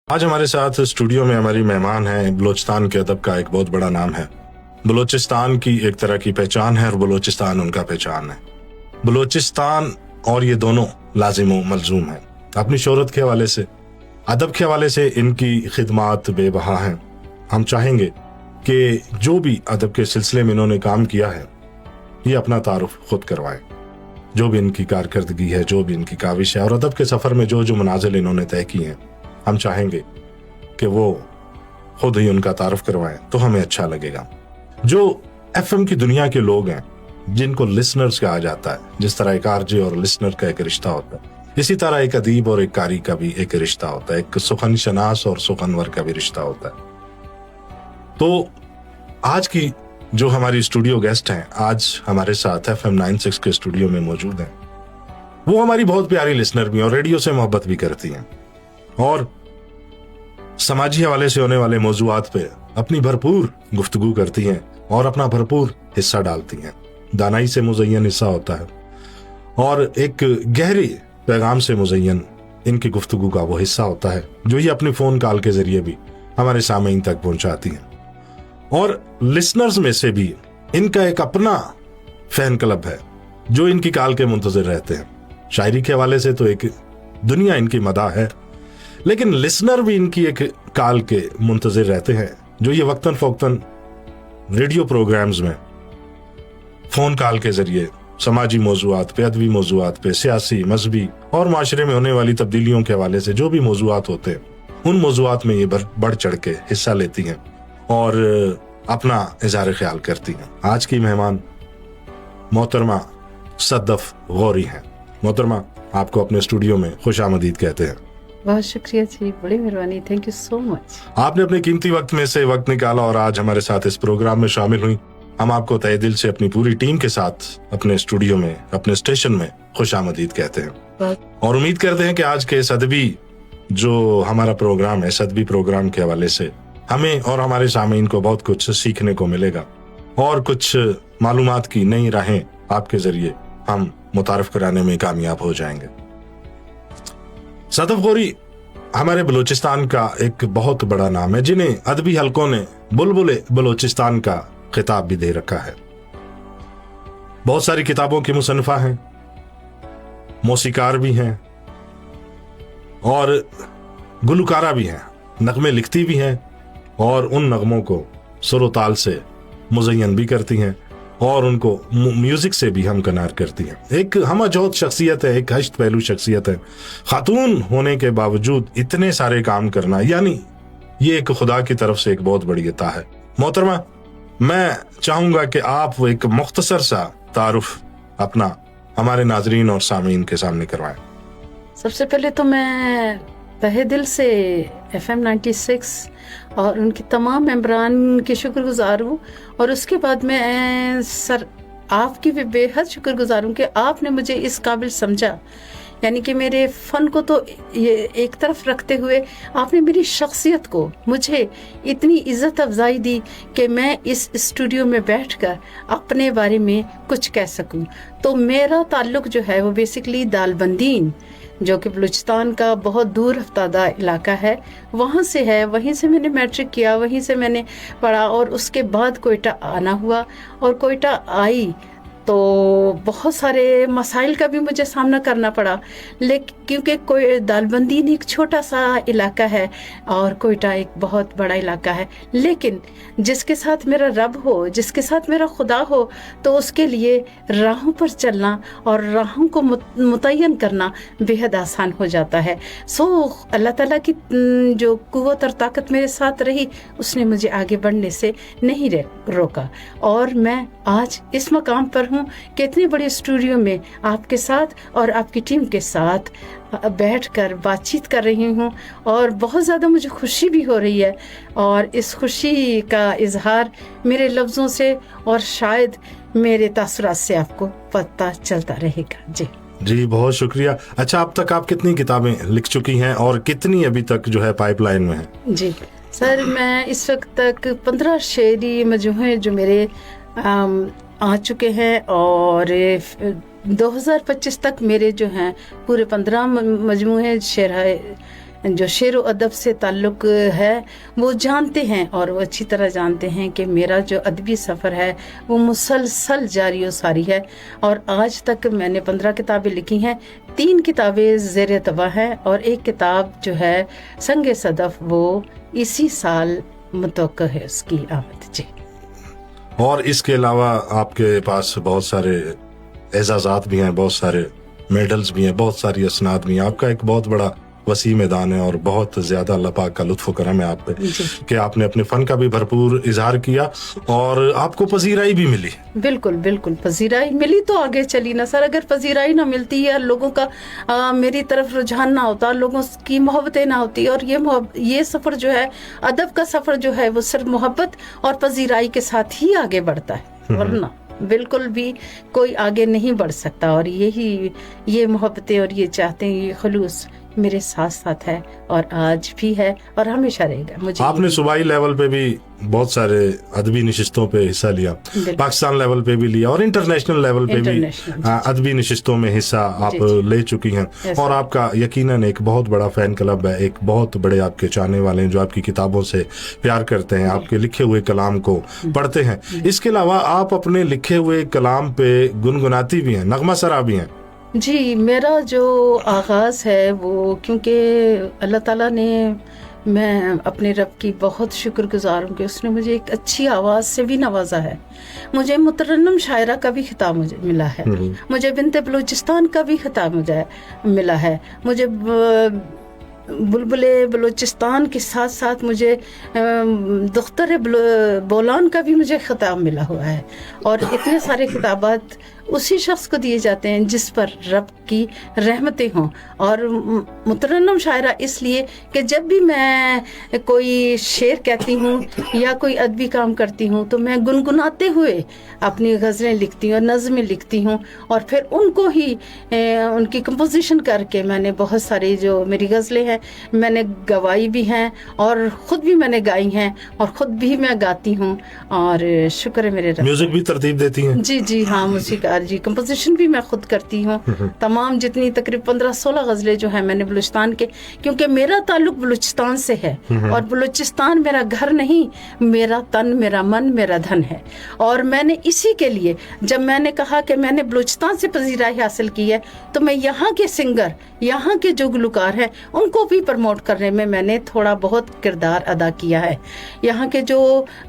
آج ہمارے ساتھ اسٹوڈیو میں ہماری مہمان ہیں. بلوچستان کے ادب کا ایک بہت بڑا نام ہے. بلوچستان کی ایک طرح کی پہچان ہے اور بلوچستان ان کا پہچان ہے. بلوچستان اور یہ دونوں لازم و ملزوم ہیں. اپنی شہرت کے حوالے سے، ادب کے حوالے سے ان کی خدمات بے بہا ہیں. ہم چاہیں گے کہ جو بھی ادب کے سلسلے میں انہوں نے کام کیا ہے یہ اپنا تعارف خود کروائیں. جو بھی ان کی کارکردگی ہے، جو بھی ان کی کاوش ہے، اور ادب کے سفر میں جو جو منازل انہوں نے طے کی ہیں، ہم چاہیں گے کہ وہ خود ہی ان کا تعارف کروائیں تو ہمیں اچھا لگے گا. جو ایف ایم کی دنیا کے لوگ ہیں جن کو لسنرز کہا جاتا ہے، جس طرح ایک آر جے اور لسنر کا ایک رشتہ ہوتا ہے، اسی طرح ایک ادیب اور ایک قاری کا بھی ایک رشتہ ہوتا ہے. ایک سخن شناس اور سخنور کا بھی رشتہ ہوتا ہے. تو آج کی جو ہماری اسٹوڈیو گیسٹ ہیں، آج ہمارے ساتھ ایف ایم 96 کے اسٹوڈیو میں موجود ہیں. وہ ہماری بہت پیاری لسنر بھی ہیں اور ریڈیو سے محبت بھی کرتی ہیں اور سماجی حوالے سے ہونے والے موضوعات پہ اپنی بھرپور گفتگو کرتی ہیں اور اپنا بھرپور حصہ ڈالتی ہیں. دانائی سے مزین حصہ ہوتا ہے اور ایک گہری پیغام سے مزین ان کی گفتگو کا وہ حصہ ہوتا ہے جو یہ اپنی فون کال کے ذریعے بھی ہمارے سامعین تک پہنچاتی ہیں. اور لسنرز میں سے بھی ان کا ایک اپنا فین کلب ہے جو ان کی کال کے منتظر رہتے ہیں. شاعری کے حوالے سے تو ایک دنیا ان کی مداح ہے، لیکن لسنر بھی ان کی ایک کال کے منتظر رہتے ہیں جو یہ وقتاً فوقتاً ریڈیو پروگرامز میں فون کال کے ذریعے سماجی موضوعات پہ، ادبی موضوعات پہ، سیاسی، مذہبی اور معاشرے میں ہونے والی تبدیلیوں کے حوالے سے جو بھی موضوعات ہوتے ہیں ان موضوعات میں یہ بڑھ چڑھ کے حصہ لیتی ہیں اور اپنا اظہار خیال کرتی ہیں. آج کی مہمان محترمہ صدف غوری ہیں. محترمہ، آپ کو اپنے اسٹوڈیو میں خوش آمدید کہتے ہیں. بہت شکریہ جی، بڑی مہربانی، تھینک یو سو مچ. آپ نے اپنے قیمتی وقت میں سے وقت نکالا اور آج ہمارے ساتھ اس پروگرام میں شامل ہوئی. ہم آپ کو تہہ دل سے اپنی پوری ٹیم کے ساتھ اپنے اسٹوڈیو میں، اپنے اسٹیشن میں خوش آمدید کہتے ہیں اور امید کرتے ہیں کہ آج کے اس ادبی جو ہمارا پروگرام ہے، اس ادبی پروگرام کے حوالے سے ہمیں اور ہمارے سامعین کو بہت کچھ سیکھنے کو ملے گا اور کچھ معلومات کی نئی راہیں آپ کے ذریعے ہم متعارف کرانے میں کامیاب ہو جائیں گے. صدف غوری ہمارے بلوچستان کا ایک بہت بڑا نام ہے جنہیں ادبی حلقوں نے بلبل بلوچستان کا خطاب بھی دے رکھا ہے. بہت ساری کتابوں کی مصنفہ ہیں، موسیقار بھی ہیں اور گلوکارہ بھی ہیں. نغمے لکھتی بھی ہیں اور ان نغموں کو سر و تال سے مزین بھی کرتی ہیں اور ان کو میوزک سے بھی ہمکنار کرتی ہیں. ایک ہمہ جہت شخصیت ہے، ایک ہشت پہلو شخصیت ہے. خاتون ہونے کے باوجود اتنے سارے کام کرنا، یعنی یہ ایک خدا کی طرف سے ایک بہت بڑی عطا ہے. محترمہ، میں چاہوں گا کہ آپ ایک مختصر سا تعارف اپنا ہمارے ناظرین اور سامعین کے سامنے کروائیں. سب سے پہلے تو میں تہہ دل سے ایف ایم 96 اور ان کی تمام ممبران کی شکر گزار ہوں، اور اس کے بعد میں آپ کی بھی بے حد شکر گزار ہوں کہ آپ نے مجھے اس قابل سمجھا. یعنی کہ میرے فن کو تو یہ ایک طرف رکھتے ہوئے آپ نے میری شخصیت کو مجھے اتنی عزت افزائی دی کہ میں اس اسٹوڈیو میں بیٹھ کر اپنے بارے میں کچھ کہہ سکوں. تو میرا تعلق جو ہے وہ بیسکلی دالبندین، جو کہ بلوچستان کا بہت دور افتادہ علاقہ ہے، وہاں سے ہے. وہیں سے میں نے میٹرک کیا، وہیں سے میں نے پڑھا اور اس کے بعد کوئٹہ آنا ہوا. اور کوئٹہ آئی تو بہت سارے مسائل کا بھی مجھے سامنا کرنا پڑا، لیکن کیونکہ کوئی دالبندین ایک چھوٹا سا علاقہ ہے اور کوئٹہ ایک بہت بڑا علاقہ ہے. لیکن جس کے ساتھ میرا رب ہو، جس کے ساتھ میرا خدا ہو، تو اس کے لیے راہوں پر چلنا اور راہوں کو متعین کرنا بے حد آسان ہو جاتا ہے. اللہ تعالیٰ کی جو قوت اور طاقت میرے ساتھ رہی، اس نے مجھے آگے بڑھنے سے نہیں روکا، اور میں آج اس مقام پر ہوں کہ اتنے بڑے اسٹوڈیو میں آپ کے ساتھ اور آپ کی ٹیم کے ساتھ بیٹھ کر بات چیت کر رہی ہوں، اور بہت زیادہ مجھے خوشی بھی ہو رہی ہے. اور اس خوشی کا اظہار میرے لفظوں سے اور شاید میرے تاثرات سے آپ کو پتہ چلتا رہے گا. جی بہت شکریہ. اچھا، اب تک آپ کتنی کتابیں لکھ چکی ہیں اور کتنی ابھی تک جو ہے پائپ لائن میں ہیں؟ جی سر، میں اس وقت تک 15 شعری مجموعے جو میرے آ چکے ہیں، اور 2025 تک میرے جو ہیں پورے 15 مجموعے شعر जो शेर व अदब से ताल्लुक़ है वो जानते हैं, और वो अच्छी तरह जानते हैं कि मेरा जो अदबी सफ़र है वो मुसलसल जारी व सारी है। और आज तक मैंने 15 किताबें लिखी हैं, 3 किताबें ज़ेर तबा हैं और 1 किताब जो है संग सदफ वो इसी साल मुतवक्का है उसकी आमद। जी। और इसके अलावा आपके पास बहुत सारे एजाज़ात भी हैं, बहुत सारे मेडल्स भी हैं, बहुत सारी असनाद भी हैं। आपका एक बहुत बड़ा वसी मैदान है और बहुत ज़्यादा अल्लाह पाक का लुत्फ़ करम है आप पे कि आपने अपने फ़न का भी भरपूर इजहार किया और आपको पजीराई भी मिली। बिल्कुल बिल्कुल, पजीराई मिली तो आगे चली ना सर। अगर पजीराई ना मिलती या लोगों का मेरी तरफ रुझान ना होता, लोगों की मोहब्बतें ना होती, और ये सफ़र जो है, अदब का सफ़र जो है, वो सिर्फ मोहब्बत और पजीराई के साथ ही आगे बढ़ता है, वरना बिल्कुल भी कोई आगे नहीं बढ़ सकता। और ये मोहब्बतें और ये चाहते हैं, ये खुलूस मेरे साथ साथ है और आज भी है और हमेशा रहेगा। मुझे आपने सूबाई लेवल पे भी बहुत सारे अदबी नशिस्तों पे हिस्सा लिया, पाकिस्तान लेवल पे भी लिया और इंटरनेशनल लेवल पे भी अदबी नशिस्तों में हिस्सा आप ले चुकी हैं। और आपका यकीनन एक बहुत बड़ा फैन क्लब है, एक बहुत बड़े आपके चाहने वाले हैं जो आपकी किताबों से प्यार करते हैं, आपके लिखे हुए कलाम को पढ़ते हैं। इसके अलावा आप अपने लिखे हुए कलाम पे गुनगुनाती भी हैं, नगमा सरा भी हैं। जी, मेरा जो आगाज़ है वो, क्योंकि अल्लाह ताला ने, मैं अपने रब की बहुत शुक्रगुजार हूँ कि उसने मुझे एक अच्छी आवाज़ से भी नवाजा है। मुझे मुतरन्नम शायरा का भी खिताब मुझे मिला है, मुझे बिन्ते बलूचिस्तान का भी खिताब मुझे मिला है, मुझे बुलबुले बलूचिस्तान के साथ साथ मुझे दुख्तर बोलान का भी मुझे खिताब मिला हुआ है। और इतने सारे खिताबात उसी शख्स को दिए जाते हैं जिस पर रब की रहमतें हों। और मुतरन्नम शायरा इसलिए कि जब भी मैं कोई शेर कहती हूँ या कोई अदबी काम करती हूँ तो मैं गुनगुनाते हुए अपनी गज़लें लिखती हूँ और नज़में लिखती हूँ, और फिर उनको ही उनकी कंपोजिशन करके मैंने बहुत सारी जो मेरी गज़लें हैं मैंने गवाई भी हैं और ख़ुद भी मैंने गाई हैं और ख़ुद भी मैं गाती हूँ। और शुक्र है मेरे रब। म्यूज़िक भी तरतीब देती हैं? जी जी हाँ, मूसीकार जी, कंपोजिशन भी मैं खुद करती हूँ। तमाम जितनी तकरीब 15-16 गज़लें जो है मैंने बलूचिस्तान के, क्योंकि मेरा ताल्लुक बलूचिस्तान से है और बलूचिस्तान मेरा घर नहीं, मेरा तन, मेरा मन, मेरा धन है। और मैंने इसी के लिए, जब मैंने कहा कि मैंने बलूचिस्तान से पजीराई हासिल की है, तो मैं यहाँ के सिंगर, यहाँ के जो गुलकार हैं उनको भी प्रमोट करने में मैंने थोड़ा बहुत किरदार अदा किया है। यहाँ के जो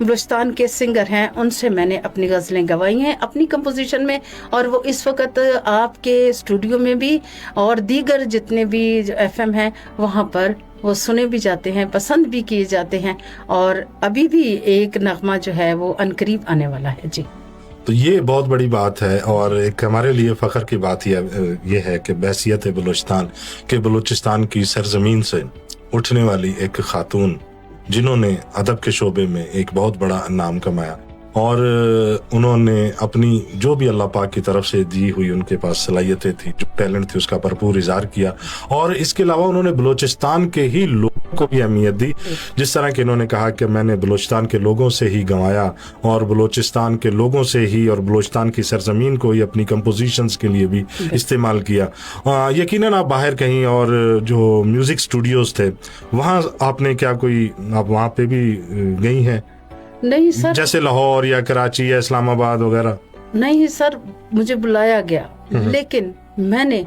बलूचिस्तान के सिंगर हैं उनसे मैंने अपनी गज़लें गवाई हैं अपनी कंपोजिशन में, और वो इस वक्त आपके स्टूडियो में भी और दीगर जितने भी FM हैं वहाँ पर वो सुने भी जाते हैं, पसंद भी किए जाते हैं। और अभी भी एक नगमा जो है वो अनकरीब आने वाला है। जी, तो ये बहुत बड़ी बात है और एक हमारे लिए फ़ख्र की बात ये है कि बहैसियत बलूचिस्तान के बलूचिस्तान की सरजमीन से उठने वाली एक खातून जिन्होंने अदब के शोबे में एक बहुत बड़ा नाम कमाया और उन्होंने अपनी जो भी अल्लाह पाक की तरफ से दी हुई उनके पास सलाहियतें थी, जो टैलेंट थी, उसका भरपूर इज़हार किया। और इसके अलावा उन्होंने बलूचिस्तान के ही लोगों को भी अहमियत दी, जिस तरह कि इन्होंने कहा कि मैंने बलूचिस्तान के लोगों से ही गंवाया और बलूचिस्तान के लोगों से ही और बलूचिस्तान की सरजमीन को ही अपनी कंपोजिशंस के लिए भी इस्तेमाल किया। यकीनन आप बाहर कहीं और जो म्यूज़िक स्टूडियोज़ थे वहाँ आपने क्या कोई, आप वहाँ पे भी गई हैं? नहीं सर, जैसे लाहौर या कराची या इस्लामाबाद वगैरह? नहीं सर, मुझे बुलाया गया, लेकिन मैंने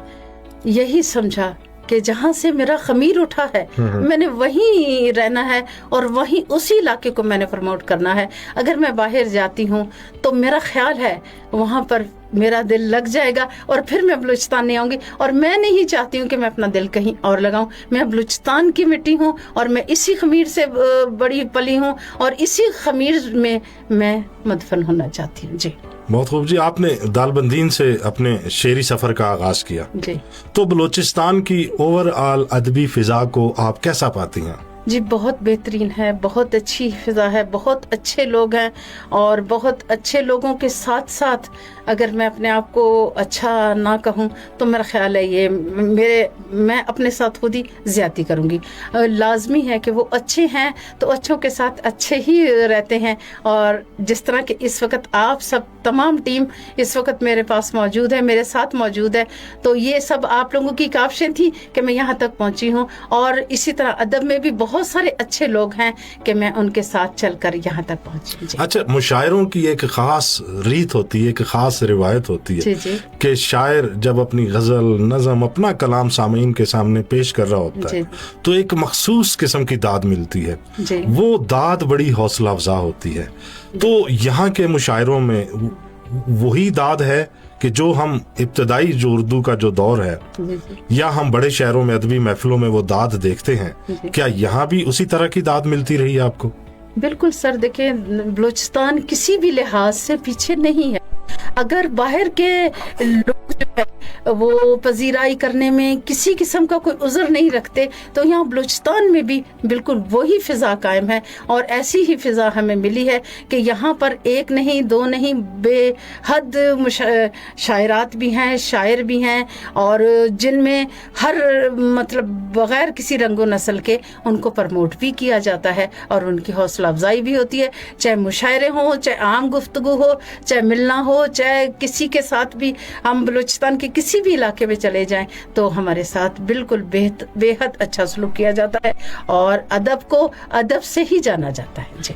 यही समझा कि जहाँ से मेरा खमीर उठा है मैंने वहीं रहना है और वहीं उसी इलाके को मैंने प्रमोट करना है। अगर मैं बाहर जाती हूँ तो मेरा ख्याल है वहाँ पर मेरा दिल लग जाएगा और फिर मैं बलूचिस्तान नहीं आऊँगी। और मैं नहीं चाहती हूँ कि मैं अपना दिल कहीं और लगाऊँ। मैं बलूचिस्तान की मिट्टी हूँ और मैं इसी खमीर से बड़ी पली हूँ और इसी खमीर में मैं मदफन होना चाहती हूँ। जी, बहुत खूब जी। आपने दालबंदीन से अपने शेरी सफ़र का आगाज़ किया, जी, तो बलूचिस्तान की ओवरऑल अदबी फ़िज़ा को आप कैसा पाती हैं? जी बहुत बेहतरीन है, बहुत अच्छी फ़िज़ा है, बहुत अच्छे लोग हैं और बहुत अच्छे लोगों के साथ साथ अगर मैं अपने आप को अच्छा ना कहूँ तो मेरा ख्याल है ये मैं अपने साथ खुद ही ज़्यादती करूँगी। लाजमी है कि वो अच्छे हैं तो अच्छों के साथ अच्छे ही रहते हैं, और जिस तरह के इस वक्त आप सब तमाम टीम इस वक्त मेरे पास मौजूद है, मेरे साथ मौजूद है, तो ये सब आप लोगों की काविशें थी कि मैं यहाँ तक पहुँची हूँ। और इसी तरह अदब में भी बहुत सारे अच्छे लोग हैं कि मैं उनके साथ चलकर यहाँ तक पहुँची। जी। अच्छा, मुशायरों की एक खास रीत होती है, एक खास रिवायत होती है जी जी कि शायर जब अपनी गजल, नज़म, अपना कलाम सामीन के सामने पेश कर रहा होता है तो एक मखसूस किस्म की दाद मिलती है। जी। वो दाद बड़ी हौसला अफजा होती है। तो यहाँ के मुशायरों में वही दाद है कि जो हम इब्तदाई जो उर्दू का जो दौर है या हम बड़े शहरों में अदबी महफिलों में वो दाद देखते हैं, क्या यहाँ भी उसी तरह की दाद मिलती रही है आपको? बिल्कुल सर, देखिए बलूचिस्तान किसी भी लिहाज से पीछे नहीं है। अगर बाहर के लोग जो है वो पजीराई करने में किसी किस्म का कोई उज़र नहीं रखते, तो यहाँ बलूचिस्तान में भी बिल्कुल वही फ़िज़ा कायम है और ऐसी ही फ़िज़ा हमें मिली है कि यहाँ पर एक नहीं दो नहीं बेहद शायरात भी हैं, शायर भी हैं, और जिनमें हर मतलब बग़ैर किसी रंगो नस्ल के उनको प्रमोट भी किया जाता है और उनकी हौसला अफजाई भी होती है। चाहे मुशायरे हों, चाहे आम गुफ्तगू हो, चाहे मिलना हो, चाहे किसी के साथ भी हम बलूचिस्तान के किसी भी इलाके में चले जाएं तो हमारे साथ बिल्कुल बेहद अच्छा सलूक किया जाता है और अदब को अदब से ही जाना जाता है। जी।